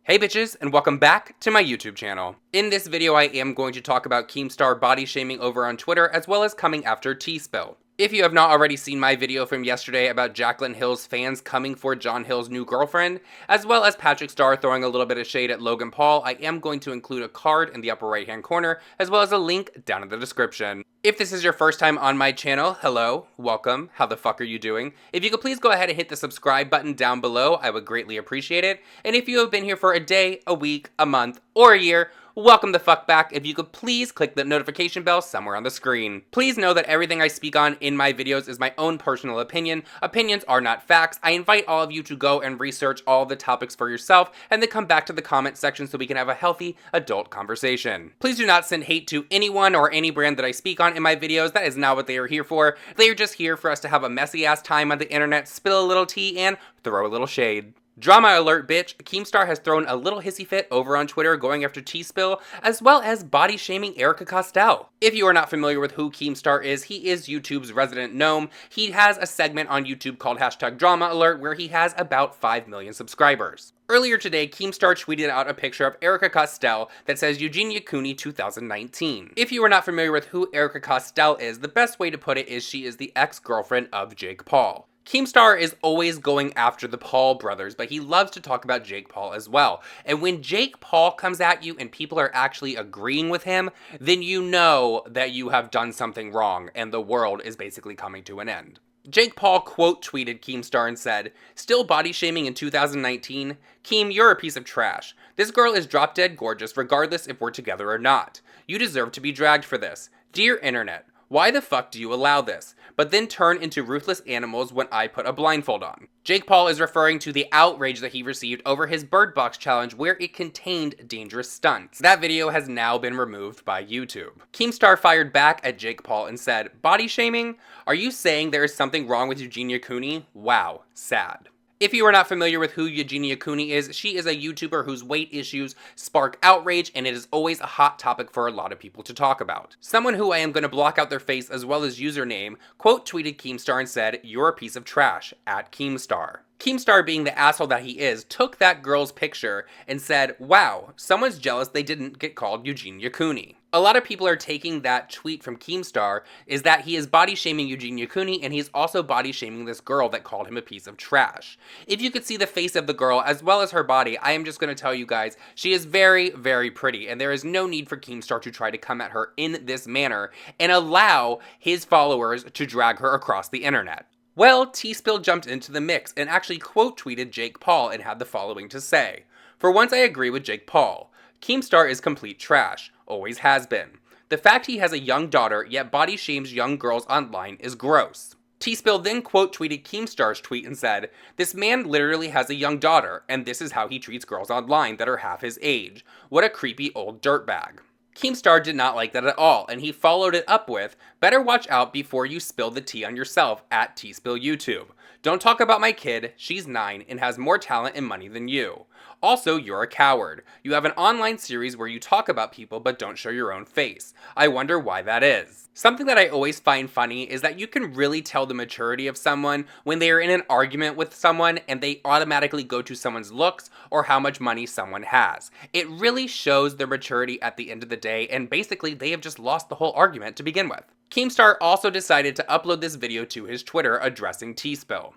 Hey bitches, and welcome back to my YouTube channel. In this video I am going to talk about Keemstar body shaming over on Twitter, as well as coming after T-Spill. If you have not already seen my video from yesterday about Jaclyn Hill's fans coming for John Hill's new girlfriend, as well as Patrick Starr throwing a little bit of shade at Logan Paul, I am going to include a card in the upper right hand corner, as well as a link down in the description. If this is your first time on my channel, hello, welcome, how the fuck are you doing? If you could please go ahead and hit the subscribe button down below, I would greatly appreciate it. And if you have been here for a day, a week, a month, or a year, welcome the fuck back. If you could please click the notification bell somewhere on the screen. Please know that everything I speak on in my videos is my own personal opinion. Opinions are not facts. I invite all of you to go and research all the topics for yourself and then come back to the comment section so we can have a healthy adult conversation. Please do not send hate to anyone or any brand that I speak on in my videos. That is not what they are here for. They are just here for us to have a messy ass time on the internet, spill a little tea, and throw a little shade. Drama alert, bitch. Keemstar has thrown a little hissy fit over on Twitter going after T-Spill, as well as body shaming Erika Costell. If you are not familiar with who Keemstar is, he is YouTube's resident gnome. He has a segment on YouTube called #DramaAlert where he has about 5 million subscribers. Earlier today, Keemstar tweeted out a picture of Erika Costell that says Eugenia Cooney 2019. If you are not familiar with who Erika Costell is, the best way to put it is she is the ex-girlfriend of Jake Paul. Keemstar is always going after the Paul brothers, but he loves to talk about Jake Paul as well. And when Jake Paul comes at you and people are actually agreeing with him, then you know that you have done something wrong and the world is basically coming to an end. Jake Paul quote tweeted Keemstar and said, "Still body shaming in 2019? Keem, you're a piece of trash. This girl is drop dead gorgeous regardless if we're together or not. You deserve to be dragged for this. Dear internet, why the fuck do you allow this? But then turn into ruthless animals when I put a blindfold on." Jake Paul is referring to the outrage that he received over his Bird Box challenge where it contained dangerous stunts. That video has now been removed by YouTube. Keemstar fired back at Jake Paul and said, "Body shaming? Are you saying there is something wrong with Eugenia Cooney? Wow, sad." If you are not familiar with who Eugenia Cooney is, she is a YouTuber whose weight issues spark outrage, and it is always a hot topic for a lot of people to talk about. Someone who I am going to block out their face as well as username quote tweeted Keemstar and said, "You're a piece of trash," at Keemstar. Keemstar, being the asshole that he is, took that girl's picture and said, "Wow, someone's jealous they didn't get called Eugenia Cooney." A lot of people are taking that tweet from Keemstar is that he is body shaming Eugenia Cooney, and he's also body shaming this girl that called him a piece of trash. If you could see the face of the girl as well as her body, I am just going to tell you guys, she is very, very pretty, and there is no need for Keemstar to try to come at her in this manner and allow his followers to drag her across the internet. Well, T-Spill jumped into the mix and actually quote tweeted Jake Paul and had the following to say. "For once I agree with Jake Paul. Keemstar is complete trash. Always has been. The fact he has a young daughter yet body shames young girls online is gross." T-Spill then quote tweeted Keemstar's tweet and said, "This man literally has a young daughter, and this is how he treats girls online that are half his age. What a creepy old dirtbag." Keemstar did not like that at all, and he followed it up with, "Better watch out before you spill the tea on yourself at T-Spill YouTube. Don't talk about my kid, she's 9 and has more talent and money than you. Also, you're a coward. You have an online series where you talk about people but don't show your own face. I wonder why that is." Something that I always find funny is that you can really tell the maturity of someone when they are in an argument with someone and they automatically go to someone's looks or how much money someone has. It really shows their maturity at the end of the day, and basically they have just lost the whole argument to begin with. Keemstar also decided to upload this video to his Twitter addressing T-Spill.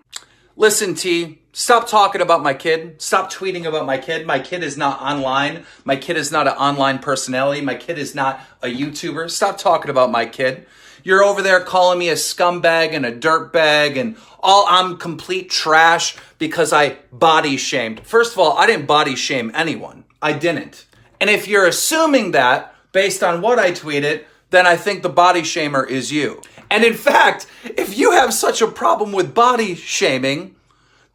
"Listen, T, stop talking about my kid. Stop tweeting about my kid. My kid is not online. My kid is not an online personality. My kid is not a YouTuber. Stop talking about my kid. You're over there calling me a scumbag and a dirtbag and I'm complete trash because I body shamed." First of all, I didn't body shame anyone. I didn't. And if you're assuming that based on what I tweeted, then I think the body shamer is you. And in fact, if you have such a problem with body shaming,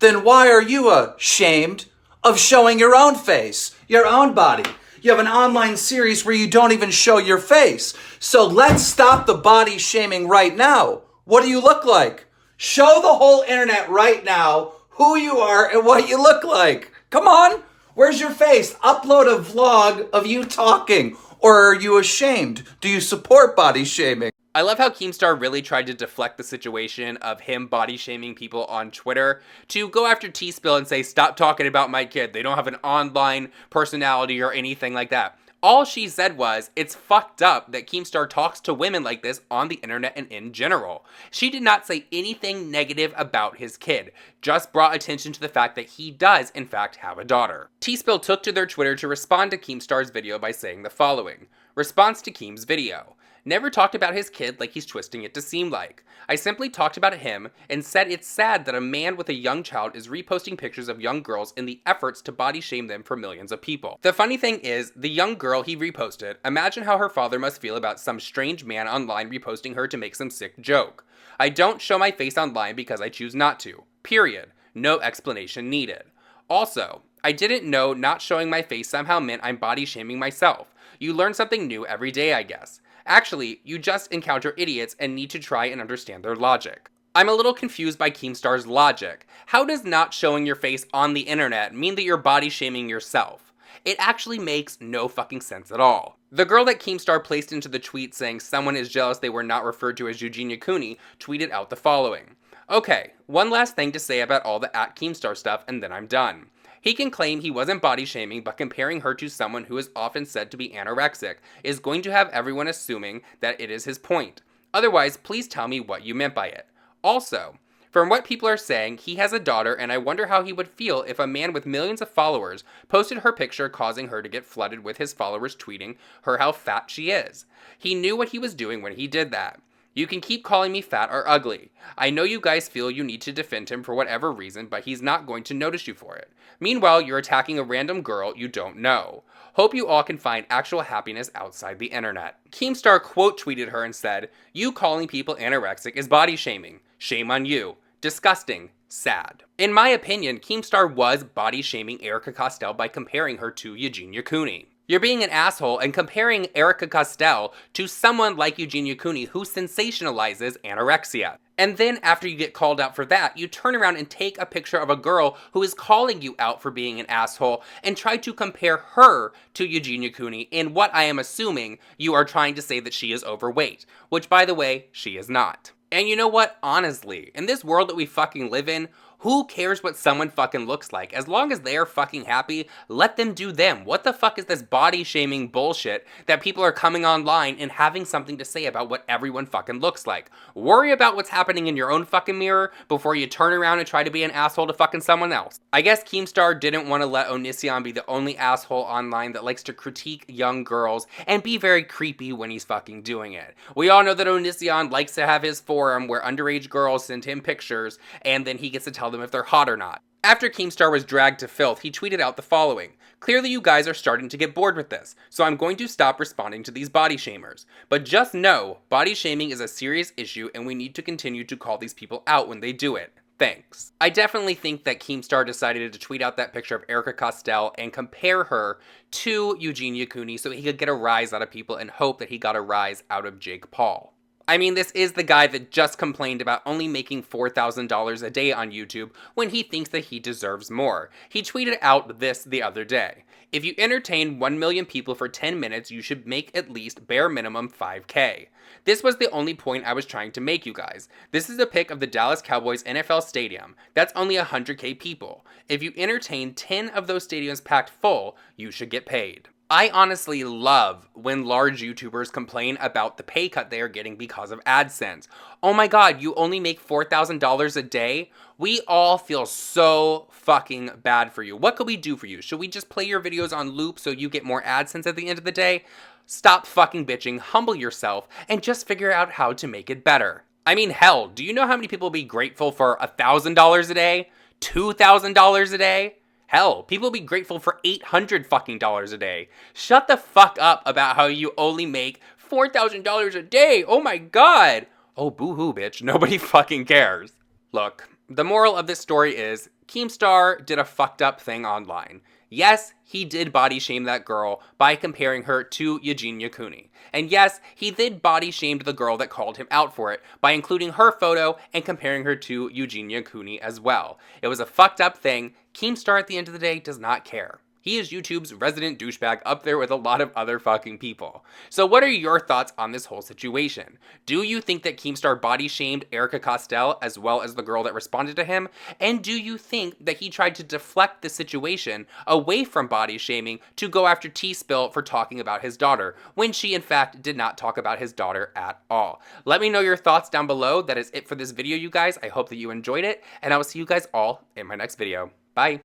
then why are you ashamed of showing your own face, your own body? You have an online series where you don't even show your face. So let's stop the body shaming right now. What do you look like? Show the whole internet right now who you are and what you look like. Come on. Where's your face? Upload a vlog of you talking. Or are you ashamed? Do you support body shaming? I love how Keemstar really tried to deflect the situation of him body shaming people on Twitter to go after T-Spill and say, stop talking about my kid. They don't have an online personality or anything like that. All she said was, it's fucked up that Keemstar talks to women like this on the internet and in general. She did not say anything negative about his kid, just brought attention to the fact that he does, in fact, have a daughter. T-Spill took to their Twitter to respond to Keemstar's video by saying the following. Response to Keem's video. Never talked about his kid like he's twisting it to seem like. I simply talked about him and said it's sad that a man with a young child is reposting pictures of young girls in the efforts to body shame them for millions of people. The funny thing is, the young girl he reposted, imagine how her father must feel about some strange man online reposting her to make some sick joke. I don't show my face online because I choose not to. Period. No explanation needed. Also, I didn't know not showing my face somehow meant I'm body shaming myself. You learn something new every day, I guess. Actually, you just encounter idiots and need to try and understand their logic. I'm a little confused by Keemstar's logic. How does not showing your face on the internet mean that you're body shaming yourself? It actually makes no fucking sense at all. The girl that Keemstar placed into the tweet saying someone is jealous they were not referred to as Eugenia Cooney tweeted out the following. Okay, one last thing to say about all the @Keemstar stuff and then I'm done. He can claim he wasn't body shaming, but comparing her to someone who is often said to be anorexic is going to have everyone assuming that it is his point. Otherwise, please tell me what you meant by it. Also, from what people are saying, he has a daughter and I wonder how he would feel if a man with millions of followers posted her picture causing her to get flooded with his followers tweeting her how fat she is. He knew what he was doing when he did that. You can keep calling me fat or ugly. I know you guys feel you need to defend him for whatever reason, but he's not going to notice you for it. Meanwhile, you're attacking a random girl you don't know. Hope you all can find actual happiness outside the internet. Keemstar quote tweeted her and said, you calling people anorexic is body shaming. Shame on you. Disgusting. Sad. In my opinion, Keemstar was body shaming Erika Costell by comparing her to Eugenia Cooney. You're being an asshole and comparing Erika Costell to someone like Eugenia Cooney who sensationalizes anorexia. And then after you get called out for that, you turn around and take a picture of a girl who is calling you out for being an asshole and try to compare her to Eugenia Cooney in what I am assuming you are trying to say that she is overweight, which by the way, she is not. And you know what? Honestly, in this world that we fucking live in, who cares what someone fucking looks like? As long as they're fucking happy, let them do them. What the fuck is this body shaming bullshit that people are coming online and having something to say about what everyone fucking looks like? Worry about what's happening in your own fucking mirror before you turn around and try to be an asshole to fucking someone else. I guess Keemstar didn't want to let Onision be the only asshole online that likes to critique young girls and be very creepy when he's fucking doing it. We all know that Onision likes to have his forum where underage girls send him pictures and then he gets to tell them if they're hot or not. After Keemstar was dragged to filth, he tweeted out the following. Clearly you guys are starting to get bored with this, so I'm going to stop responding to these body shamers. But just know, body shaming is a serious issue and we need to continue to call these people out when they do it. Thanks. I definitely think that Keemstar decided to tweet out that picture of Erika Costell and compare her to Eugenia Cooney so he could get a rise out of people and hope that he got a rise out of Jake Paul. I mean, this is the guy that just complained about only making $4,000 a day on YouTube when he thinks that he deserves more. He tweeted out this the other day. If you entertain 1 million people for 10 minutes, you should make at least bare minimum $5K. This was the only point I was trying to make, you guys. This is a pic of the Dallas Cowboys NFL stadium. That's only 100K people. If you entertain 10 of those stadiums packed full, you should get paid. I honestly love when large YouTubers complain about the pay cut they are getting because of AdSense. Oh my god, you only make $4,000 a day? We all feel so fucking bad for you. What could we do for you? Should we just play your videos on loop so you get more AdSense at the end of the day? Stop fucking bitching, humble yourself, and just figure out how to make it better. I mean, hell, do you know how many people will be grateful for $1,000 a day? $2,000 a day? Hell, people will be grateful for $800 fucking dollars a day. Shut the fuck up about how you only make $4,000 a day. Oh my god. Oh, boo-hoo, bitch. Nobody fucking cares. Look, the moral of this story is Keemstar did a fucked up thing online. Yes, he did body shame that girl by comparing her to Eugenia Cooney. And yes, he did body shamed the girl that called him out for it by including her photo and comparing her to Eugenia Cooney as well. It was a fucked up thing. Keemstar at the end of the day does not care. He is YouTube's resident douchebag up there with a lot of other fucking people. So what are your thoughts on this whole situation? Do you think that Keemstar body shamed Erika Costell as well as the girl that responded to him? And do you think that he tried to deflect the situation away from body shaming to go after T-Spill for talking about his daughter, when she in fact did not talk about his daughter at all? Let me know your thoughts down below. That is it for this video, you guys. I hope that you enjoyed it, and I will see you guys all in my next video. Bye!